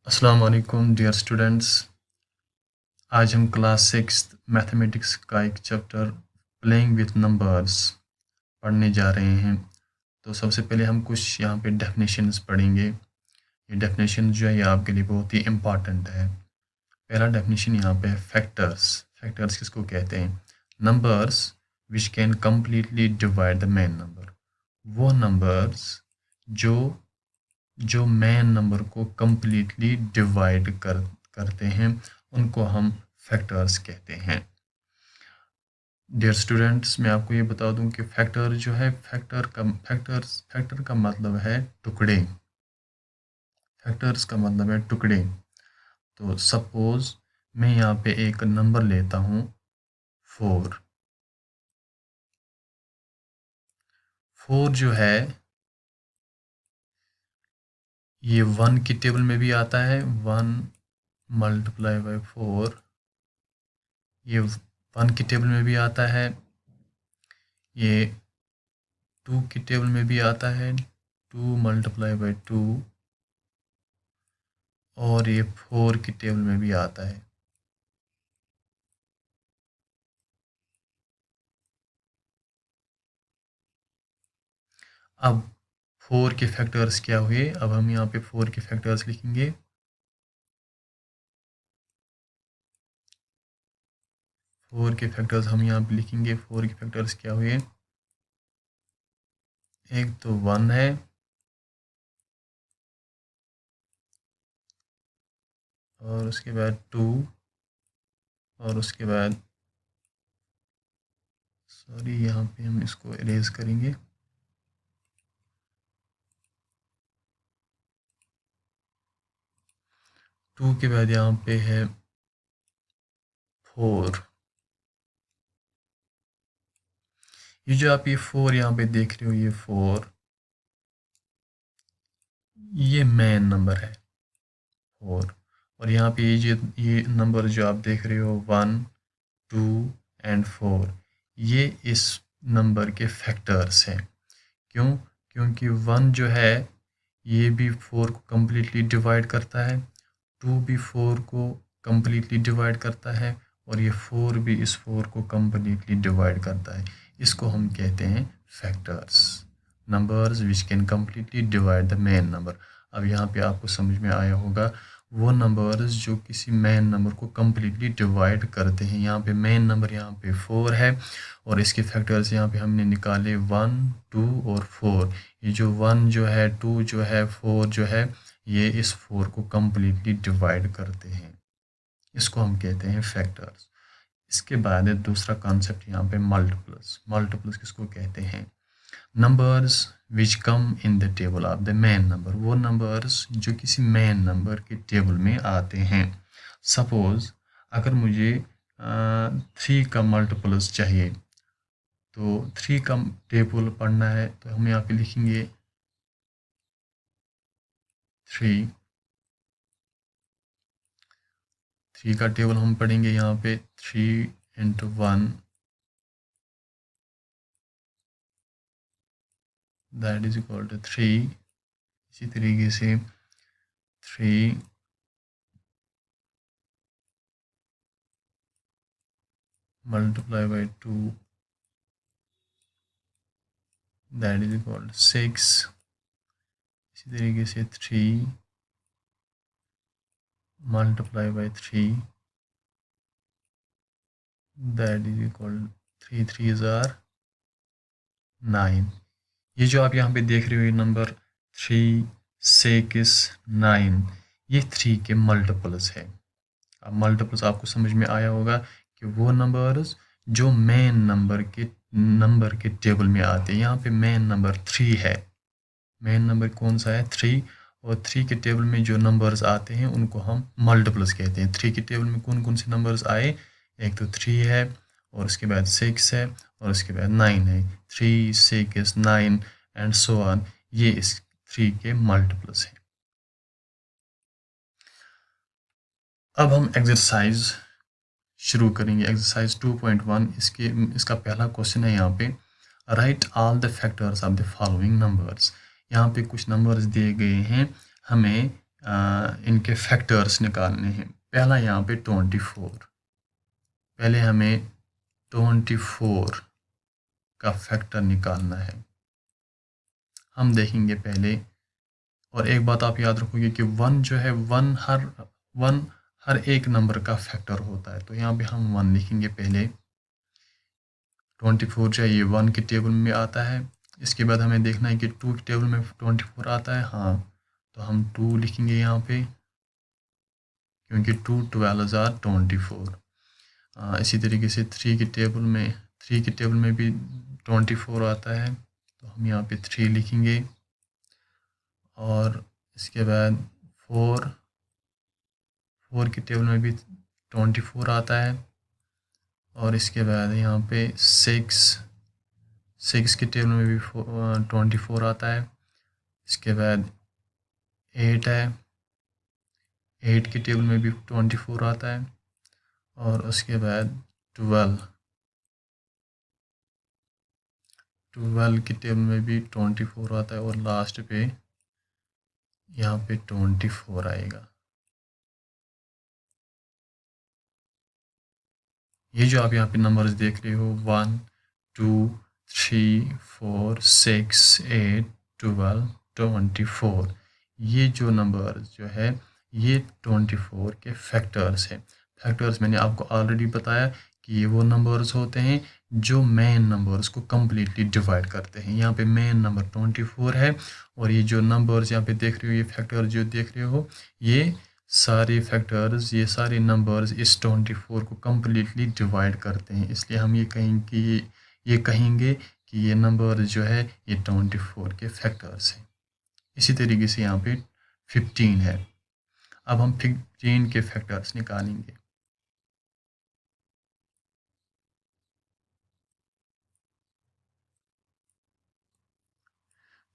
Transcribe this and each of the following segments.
अस्सलाम वालेकुम dear students. आज हम क्लास 6 मैथमेटिक्स का एक चैप्टर प्लेइंग विथ नंबर्स पढ़ने जा रहे हैं। तो सबसे पहले हम कुछ यहाँ पे डेफिनेशंस पढ़ेंगे। ये डेफिनेशन जो है ये आपके लिए बहुत ही इम्पॉर्टेंट है। पहला डेफिनेशन यहाँ पे है फैक्टर्स। फैक्टर्स किसको कहते हैं? Numbers which can completely divide the main number. वो नंबर्स जो जो मेन नंबर को कम्प्लीटली डिवाइड करते हैं उनको हम फैक्टर्स कहते हैं। डियर स्टूडेंट्स, मैं आपको ये बता दूं कि फैक्टर जो है फैक्टर का मतलब है टुकड़े। फैक्टर्स का मतलब है टुकड़े। तो सपोज मैं यहाँ पे एक नंबर लेता हूँ 4। 4 जो है ये 1 की टेबल में भी आता है। 1 मल्टीप्लाई बाई 4 ये 1 की टेबल में भी आता है। ये 2 की टेबल में भी आता है। 2 मल्टीप्लाई बाई 2 और ये 4 की टेबल में भी आता है। अब 4 के फैक्टर्स क्या हुए? अब हम यहाँ पे 4 के फैक्टर्स लिखेंगे। 4 के फैक्टर्स हम यहाँ पे लिखेंगे। 4 के फैक्टर्स क्या हुए? एक तो 1 है, और उसके बाद 2, और उसके बाद सॉरी यहाँ पे हम इसको इरेज करेंगे। 2 के बाद यहाँ पे है 4। ये जो आप ये 4 यहाँ पे देख रहे हो, ये 4 ये मेन नंबर है 4। और यहाँ पे ये नंबर जो आप देख रहे हो 1, 2 एंड 4 ये इस नंबर के फैक्टर्स हैं। क्यों? क्योंकि 1 जो है ये भी 4 को कम्प्लीटली डिवाइड करता है, 2 भी 4 को कम्प्लीटली डिवाइड करता है, और ये 4 भी इस 4 को कम्प्लीटली डिवाइड करता है। इसको हम कहते हैं factors. Numbers which can completely divide the main number. अब यहाँ पे आपको समझ में आया होगा वो नंबर्स जो किसी मेन नंबर को कम्प्लीटली डिवाइड करते हैं। यहाँ पे मेन नंबर यहाँ पे 4 है, और इसके फैक्टर्स यहाँ पे हमने निकाले 1, 2 और 4। ये जो 1 जो है, 2 जो है, 4 जो है, ये इस 4 को कम्प्लीटली डिवाइड करते हैं। इसको हम कहते हैं फैक्टर्स। इसके बाद है दूसरा कॉन्सेप्ट यहाँ पे मल्टीपल्स। मल्टीपल्स किसको कहते हैं? Numbers which come in the table of the main number. वो नंबर्स जो किसी मेन नंबर के टेबल में आते हैं। सपोज अगर मुझे 3 का मल्टीपल्स चाहिए, तो 3 का टेबल पढ़ना है, तो हम यहाँ पे लिखेंगे 3। 3 का टेबल हम पढ़ेंगे यहाँ पे 3 into 1, that is equal to 3। इसी तरीके से 3 multiply by 2, that is equal to 6। इसी तरीके से 3 multiply by 3, that is equal 3 3 जार 9। ये जो आप यहाँ पे देख रहे हो ये नंबर 3, 6, 9 ये 3 के मल्टीपल्स है। अब मल्टीपल्स आपको समझ में आया होगा कि वो नंबर्स जो मेन नंबर के टेबल में आते हैं। यहाँ पे मेन नंबर 3 है। मेन नंबर कौन सा है? 3। और 3 के टेबल में जो नंबर्स आते हैं उनको हम मल्टीपल्स कहते हैं। 3 के टेबल में कौन कौन से नंबर्स आए? एक तो 3 है, और उसके बाद 6 है, और उसके बाद 9 है। 3, 6, 9 एंड सो ऑन, ये इस 3 के मल्टीपल्स हैं। अब हम एक्सरसाइज शुरू करेंगे। एक्सरसाइज 2.1 इसका पहला क्वेश्चन है यहाँ पे, right all the factors of the following numbers. यहाँ पे कुछ नंबर्स दिए गए हैं, हमें इनके फैक्टर्स निकालने हैं। पहला यहाँ पे 24, पहले हमें 24 का फैक्टर निकालना है। हम देखेंगे पहले, और एक बात आप याद रखोगे कि वन जो है, वन हर एक नंबर का फैक्टर होता है। तो यहाँ पे हम वन लिखेंगे पहले। 24 जो है ये वन के टेबल में आता है। इसके बाद हमें देखना है कि टू के टेबल में 24 आता है। हाँ, तो हम टू लिखेंगे यहाँ पे, क्योंकि टू 12 आर 24। इसी तरीके से थ्री के टेबल में भी 24 आता है, तो हम यहाँ पे 3 लिखेंगे। और इसके बाद फोर के टेबल में भी 24 आता है। और इसके बाद यहाँ पे सिक्स के टेबल में भी 24 आता है। इसके बाद 8 है, 8 के टेबल में भी 24 आता है। और उसके बाद 12 के टेबल में भी 24 आता है। और लास्ट पे यहाँ पे 24 आएगा। ये जो आप यहाँ पे नंबर्स देख रहे हो 1 2 3 4 6 8 12 24, ये जो नंबर जो है ये 24 के फैक्टर्स है। फैक्टर्स मैंने आपको ऑलरेडी बताया कि ये वो नंबर्स होते हैं जो मेन नंबर्स को कम्प्लीटली डिवाइड करते हैं। यहाँ पे मेन नंबर 24 है, और ये जो नंबर्स यहाँ पे देख रहे हो, ये फैक्टर जो देख रहे हो, ये सारे फैक्टर्स, ये सारे नंबर्स इस 24 को कम्प्लीटली डिवाइड करते हैं। इसलिए हम ये कहेंगे कि ये नंबर जो है ये 24 के फैक्टर्स हैं। इसी तरीके से यहाँ पे 15 है। अब हम 15 के फैक्टर्स निकालेंगे।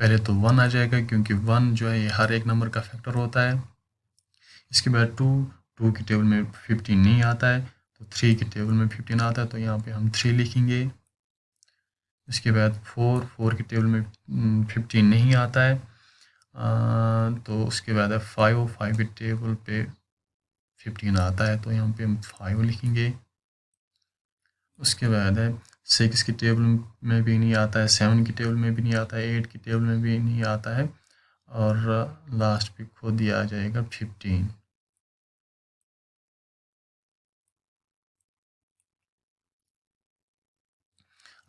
पहले तो 1 आ जाएगा, क्योंकि 1 जो है ये हर एक नंबर का फैक्टर होता है। इसके बाद 2 के टेबल में 15 नहीं आता है, तो 3 के टेबल में 15 आता है, तो यहाँ पे हम 3 लिखेंगे। इसके बाद 4 के टेबल में 15 नहीं आता है, तो उसके बाद है 5 के टेबल पे 15 आता है, तो यहाँ पे हम 5 लिखेंगे। उसके बाद है 6 के टेबल में भी नहीं आता है, 7 के टेबल में भी नहीं आता है, 8 के टेबल में भी नहीं आता है, और लास्ट पे खुद ही आ जाएगा 15।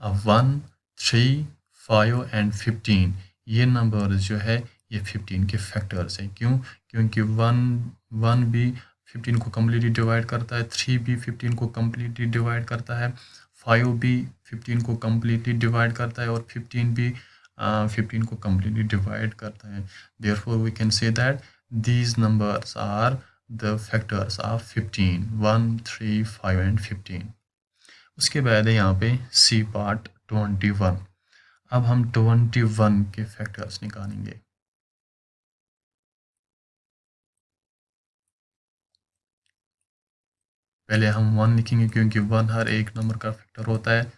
अब 1 3 5 एंड 15 ये नंबर जो है ये 15 के फैक्टर्स हैं। क्यों? क्योंकि 1 भी 15 को कम्प्लीटली डिवाइड करता है, 3 भी 15 को कम्प्लीटली डिवाइड करता है, 5 भी 15 को कम्प्लीटली डिवाइड करता है, और 15 भी 15 को कम्प्लीटली डिवाइड करता है। Therefore we can say that these numbers are the factors of 15, 1 3 5 and 15। उसके बाद है यहाँ पे सी पार्ट 21। अब हम 21 के फैक्टर्स निकालेंगे। पहले हम 1 लिखेंगे, क्योंकि 1 हर एक नंबर का फैक्टर होता है।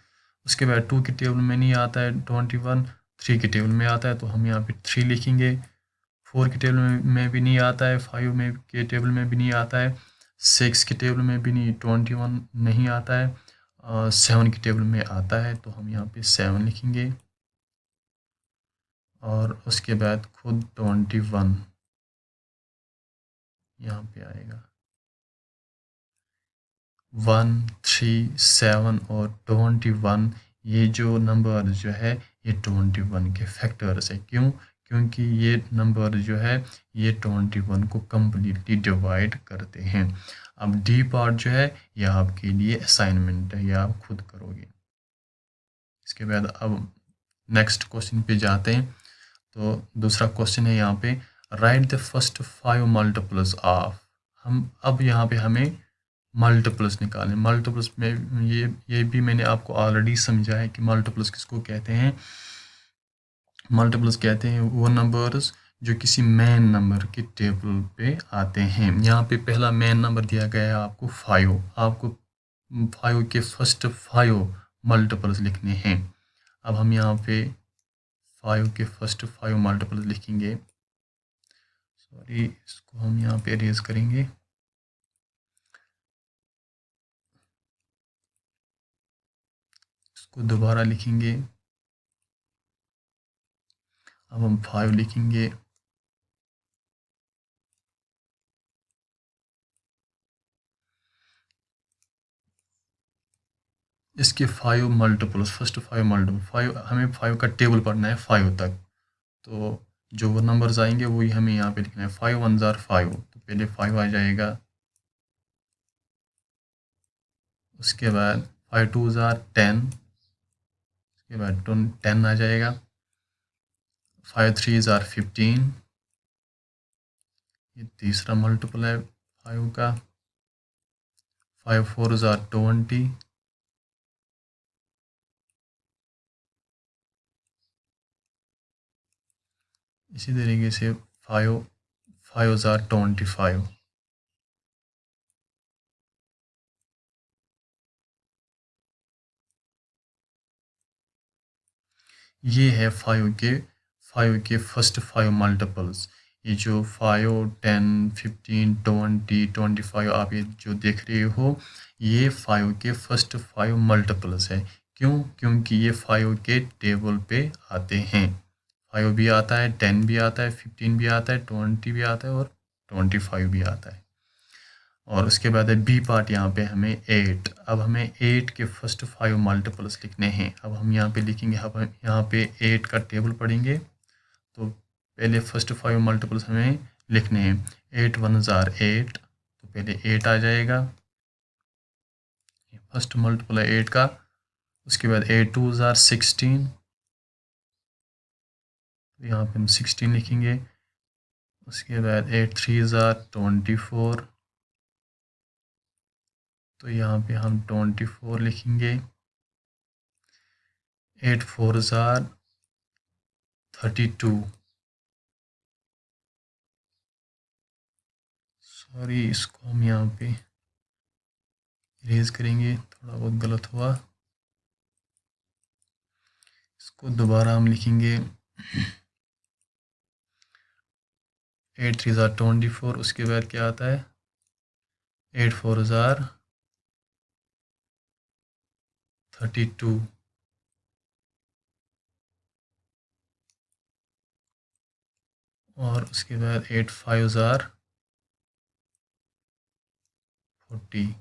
उसके बाद 2 के टेबल में नहीं आता है 21, 3 के टेबल में आता है, तो हम यहाँ पे 3 लिखेंगे। 4 के टेबल में भी नहीं आता है, 5 में के टेबल में भी नहीं आता है, 6 के टेबल में भी नहीं 21 नहीं आता है, 7 के टेबल में आता है, तो हम यहाँ पे 7 लिखेंगे। और उसके बाद खुद 21 यहाँ पे आएगा। 1 3 7 और 21 ये जो नंबर जो है ये 21 के फैक्टर्स है। क्यों? क्योंकि ये नंबर जो है ये 21 को कम्प्लीटली डिवाइड करते हैं। अब डी पार्ट जो है ये आपके लिए असाइनमेंट है, ये आप खुद करोगे। इसके बाद अब नेक्स्ट क्वेश्चन पे जाते हैं। तो दूसरा क्वेश्चन है यहाँ पे, right the first 5 multiples of. हम अब यहाँ पे हमें मल्टीपल्स निकालें। मल्टीपल्स में ये भी मैंने आपको ऑलरेडी समझा है कि मल्टीपल्स किसको कहते हैं। मल्टीपल्स कहते हैं वो नंबर्स जो किसी मेन नंबर के टेबल पे आते हैं। यहाँ पे पहला मेन नंबर दिया गया है आपको 5। आपको 5 के फर्स्ट 5 मल्टीपल्स लिखने हैं। अब हम यहाँ पे 5 के फर्स्ट 5 मल्टीपल्स लिखेंगे। सॉरी, इसको हम यहाँ पे इरेज करेंगे। इसको दोबारा लिखेंगे। अब हम 5 लिखेंगे। इसके 5 मल्टीपल्स, फर्स्ट 5 मल्टीपल, 5 हमें 5 का टेबल पढ़ना है 5 तक। तो जो वो नंबर्स आएंगे वही हमें यहाँ पे लिखना है। 5 1 जार 5, तो पहले 5 आ जाएगा। उसके बाद 5 2 जार 10, उसके बाद 10 आ जाएगा। 5 3 जार 15, ये तीसरा मल्टीपल है 5 का। 5 4 जार 20, इसी तरीके से 5 जार 25। ये है 5 के फर्स्ट 5 मल्टीपल्स। ये जो 5 10 15 20 25 आप ये जो देख रहे हो, ये 5 के फर्स्ट 5 मल्टीपल्स है। क्यों? क्योंकि ये 5 के टेबल पे आते हैं। 5 भी आता है, 10 भी आता है, 15 भी आता है, 20 भी आता है और 25 भी आता है। और उसके बाद है बी पार्ट, यहाँ पे हमें 8। अब हमें 8 के फर्स्ट 5 मल्टीपल्स लिखने हैं। अब हम यहाँ पे लिखेंगे, अब हम यहाँ पे 8 का टेबल पढ़ेंगे। तो पहले फर्स्ट 5 मल्टीपल्स हमें लिखने हैं। 8 1 जार 8, तो पहले 8 आ जाएगा, फर्स्ट मल्टीपल है 8 का। उसके बाद 8 2 जार 16, तो यहाँ पे हम 16 लिखेंगे। उसके बाद 8 3 जार 24, तो यहाँ पे हम 24 लिखेंगे। 8 4 जार 32, सॉरी, इसको हम यहाँ पे इरेज करेंगे, थोड़ा बहुत गलत हुआ। इसको दोबारा हम लिखेंगे। 8 3 जार 24, उसके बाद क्या आता है 8 4 जार 32, और उसके बाद 8 5 जार 40।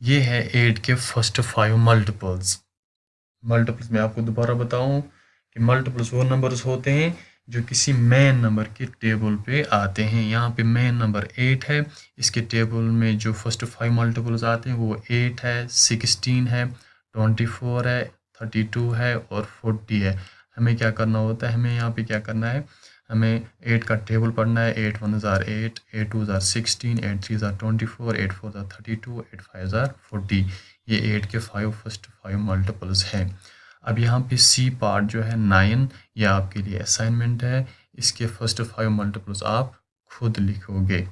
ये है 8 के फर्स्ट 5 मल्टीपल्स। मैं आपको दोबारा बताऊं कि मल्टीपल्स वो नंबर्स होते हैं जो किसी मेन नंबर के टेबल पे आते हैं। यहाँ पे मेन नंबर 8 है, इसके टेबल में जो फर्स्ट 5 मल्टीपल्स आते हैं वो 8 है, 16 है, 24 है, 32 है और 40 है। हमें क्या करना होता है, हमें यहाँ पे क्या करना है, हमें 8 का टेबल पढ़ना है। 8 1 jar 8, 8 2 jar 16, 8 3 jar 24, 8 4 jar 32, 8 5 jar 40। ये 8 के 5 फर्स्ट 5 मल्टीपल्स हैं। अब यहाँ पे सी पार्ट जो है 9, ये आपके लिए असाइनमेंट है। इसके फर्स्ट 5 मल्टीपल्स आप खुद लिखोगे।